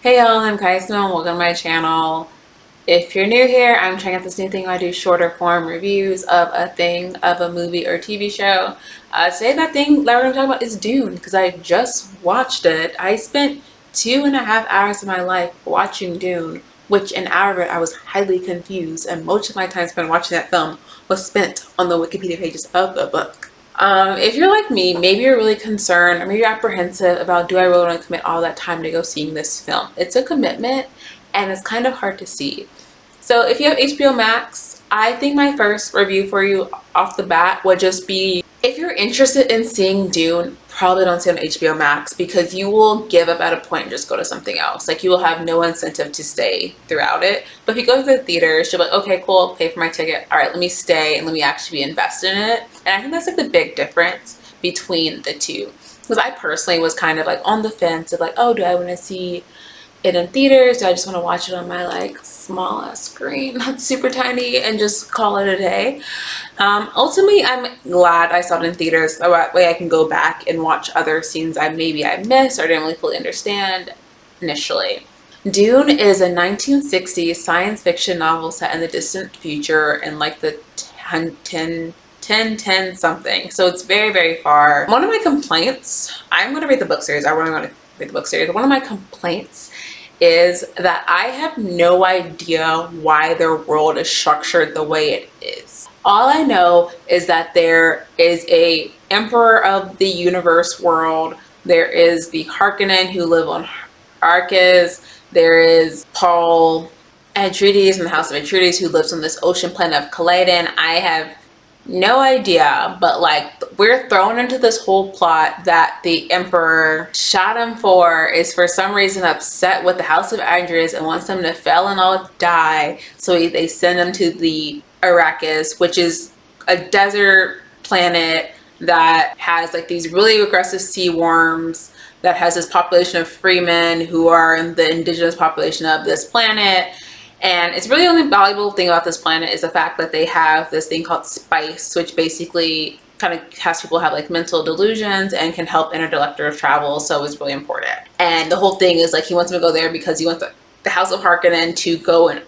Hey y'all, I'm Kaisma and welcome to my channel. If you're new here, I'm trying out this new thing where I do shorter form reviews of a thing, of a movie or TV show. Today that thing that we're going to talk about is Dune because I just watched it. I spent 2.5 hours of my life watching Dune, which an hour of it I was highly confused, and most of my time spent watching that film was spent on the Wikipedia pages of the book. If you're like me, maybe you're really concerned or maybe you're apprehensive about, do I really want to commit all that time to go seeing this film? It's a commitment and it's kind of hard to see. So if you have HBO Max, I think my first review for you off the bat would just be, if you're interested in seeing Dune, probably don't see it on HBO Max because you will give up at a point and just go to something else. Like, you will have no incentive to stay throughout it. But if you go to the theaters, you're like, okay, cool, pay for my ticket. All right, let me stay and let me actually be invested in it. And I think that's like the big difference between the two. Because I personally was kind of like on the fence of like, oh, do I want to see it in theaters? Do I just want to watch it on my like small ass screen that's super tiny and just call it a day? Ultimately, I'm glad I saw it in theaters, so that way I can go back and watch other scenes I missed or didn't really fully understand initially. Dune is a 1960s science fiction novel set in the distant future in like the 1010 something. So it's very, very far. One of my complaints, I'm going to read the book series. I really want to read the book series. One of my complaints is that I have no idea why their world is structured the way it is. All I know is that there is a emperor of the universe world. There is the Harkonnen who live on Arrakis. There is Paul Atreides in the House of Atreides who lives on this ocean planet of Caladan. I have no idea, but like, we're thrown into this whole plot that the Emperor shot him for is for some reason upset with the House of Atreides and wants them to fail and all die. So they send them to the Arrakis, which is a desert planet that has like these really aggressive sea worms, that has this population of freemen who are the indigenous population of this planet. And it's really the only valuable thing about this planet is the fact that they have this thing called spice, which basically kind of has people have like mental delusions and can help intergalactic travel. So it's really important. And the whole thing is like, he wants them to go there because he wants the House of Harkonnen to go and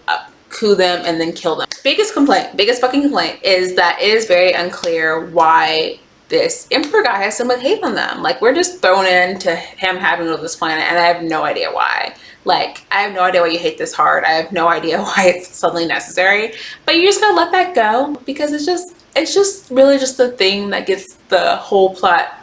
coup them and then kill them. Biggest fucking complaint is that it is very unclear why this emperor guy has so much hate on them. Like, we're just thrown into him having to go to this planet and I have no idea why. Like, I have no idea why you hate this hard. I have no idea why it's suddenly necessary. But you just gotta let that go because it's just really just the thing that gets the whole plot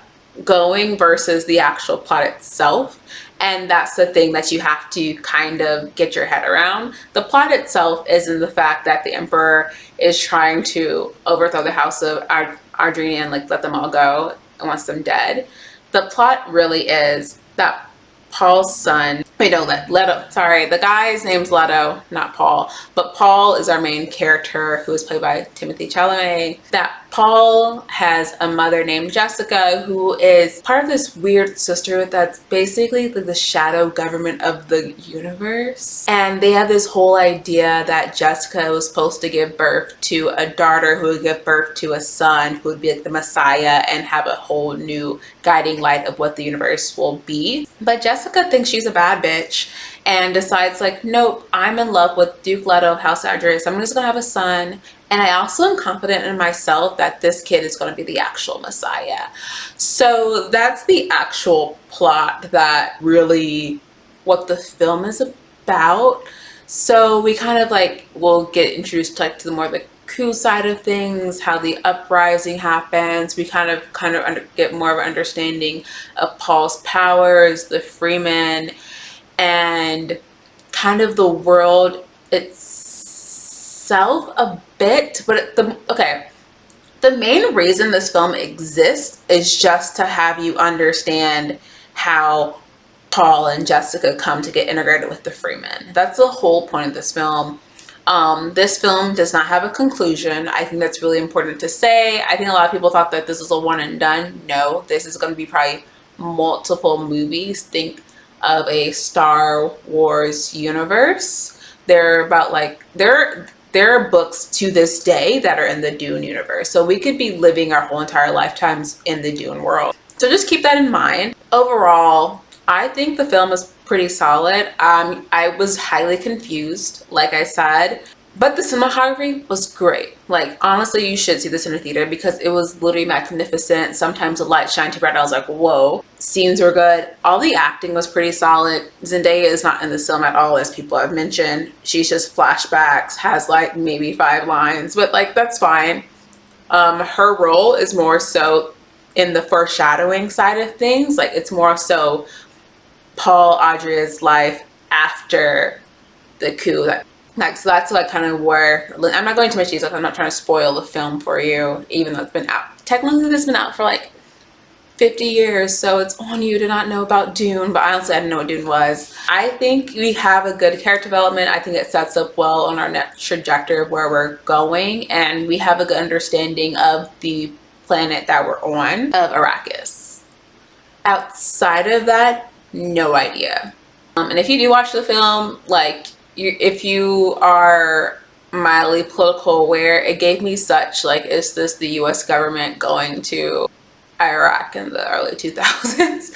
going versus the actual plot itself. And that's the thing that you have to kind of get your head around. The plot itself isn't the fact that the emperor is trying to overthrow the house of Ardrenian, like let them all go and wants them dead. The plot really is that Paul's son, wait, no, Leto, sorry, the guy's name's Leto, not Paul, but Paul is our main character, who is played by Timothy Chalamet. That Paul has a mother named Jessica, who is part of this weird sisterhood that's basically the shadow government of the universe. And they have this whole idea that Jessica was supposed to give birth to a daughter who would give birth to a son who would be like the Messiah and have a whole new guiding light of what the universe will be. But Jessica thinks she's a bad bitch and decides like, nope, I'm in love with Duke Leto of House Atreides. I'm just gonna have a son. And I also am confident in myself that this kid is going to be the actual Messiah. So that's the actual plot, that really what the film is about. So we kind of like will get introduced to like to the more the coup side of things, how the uprising happens. We kind of get more of an understanding of Paul's powers, the Freeman, and kind of the world itself a bit. But the main reason this film exists is just to have you understand how Paul and Jessica come to get integrated with the Freeman. That's the whole point of this film. This film does not have a conclusion. I think that's really important to say. I think a lot of people thought that this was a one and done. No, this is going to be probably multiple movies. Think of a Star Wars universe. They're about like, there are books to this day that are in the Dune universe. So we could be living our whole entire lifetimes in the Dune world. So just keep that in mind. Overall, I think the film is pretty solid. I was highly confused, like I said, but the cinematography was great. Like, honestly, you should see this in a theater because it was literally magnificent. Sometimes the light shined too bright. I was like, whoa. Scenes were good. All the acting was pretty solid. Zendaya is not in the film at all, as people have mentioned. She's just flashbacks, has like maybe 5 lines, but like, that's fine. Her role is more so in the foreshadowing side of things. Like, it's more so Paul Audrey's life after the coup. Like, so that's like kind of where, I'm not going too much detail. I'm not trying to spoil the film for you, even though it's been out. Technically, it's been out for like 50 years, so it's on you to not know about Dune, but honestly, I didn't know what Dune was. I think we have a good character development. I think it sets up well on our next trajectory of where we're going, and we have a good understanding of the planet that we're on, of Arrakis. Outside of that, no idea. And if you do watch the film, like, if you are mildly political aware, it gave me such, like, is this the US government going to Iraq in the early 2000s?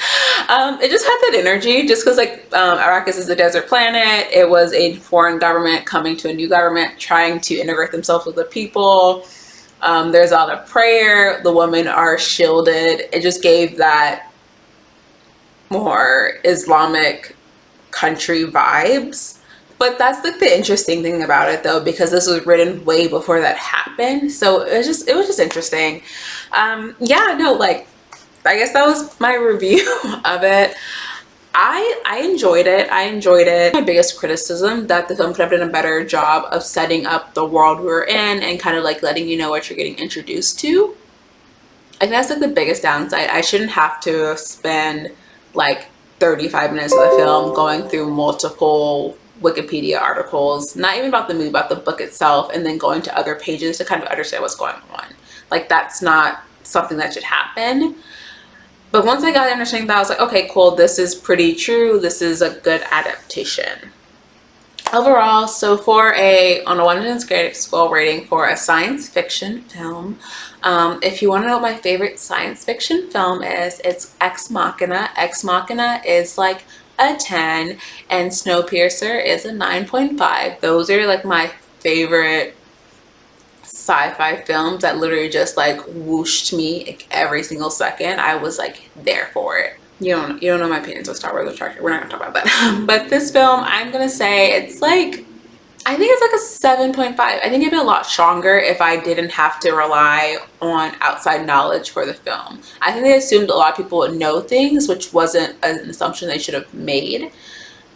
It just had that energy, just because, like, Arrakis is a desert planet. It was a foreign government coming to a new government, trying to integrate themselves with the people. There's a lot of prayer. The women are shielded. It just gave that more Islamic country vibes. But that's like the interesting thing about it, though, because this was written way before that happened. So it was just interesting. Yeah, no, like, I guess that was my review of it. I enjoyed it. I enjoyed it. My biggest criticism, that the film could have done a better job of setting up the world we were in and kind of like letting you know what you're getting introduced to. I think that's like the biggest downside. I shouldn't have to spend like 35 minutes of the film going through multiple Wikipedia articles, not even about the movie, about the book itself, and then going to other pages to kind of understand what's going on. Like, that's not something that should happen. But once I got the understanding that, I was like, okay, cool, this is pretty true. This is a good adaptation. Overall, so for on a 1 to 10 scale rating for a science fiction film, if you want to know what my favorite science fiction film is, it's Ex Machina. Ex Machina is like a 10, and Snowpiercer is a 9.5. Those are like my favorite sci-fi films that literally just like whooshed me like, every single second. I was like there for it. You don't know my opinions on Star Wars or Star Trek. We're not gonna talk about that. But this film, I'm gonna say it's like, I think it's like a 7.5. I think it'd be a lot stronger if I didn't have to rely on outside knowledge for the film. I think they assumed a lot of people would know things, which wasn't an assumption they should have made.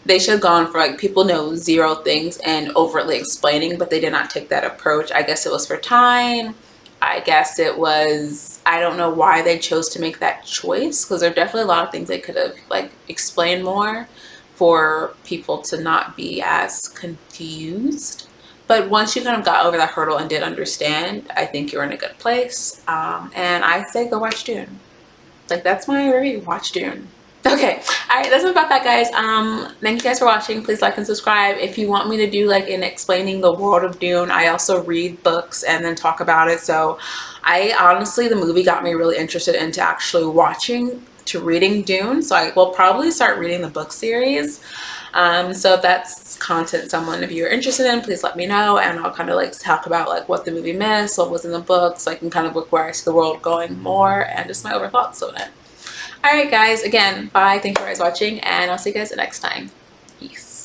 They should have gone for like, people know 0 things and overtly explaining, but they did not take that approach. I guess it was for time. I guess it was, I don't know why they chose to make that choice, because there are definitely a lot of things they could have like explained more for people to not be as confused. But once you kind of got over that hurdle and did understand, I think you're in a good place. And I say go watch Dune. Like, that's my review. Watch Dune. Okay, all right, that's about that, guys. Thank you guys for watching. Please like and subscribe. If you want me to do like in explaining the world of Dune, I also read books and then talk about it. So I honestly, the movie got me really interested into actually reading Dune. So I will probably start reading the book series. So if that's content someone of you are interested in, please let me know, and I'll kind of like talk about like what the movie missed, what was in the books, so I can kind of look where I see the world going more, and just my overall thoughts on it. Alright guys, again, bye, thank you for guys watching, and I'll see you guys next time. Peace.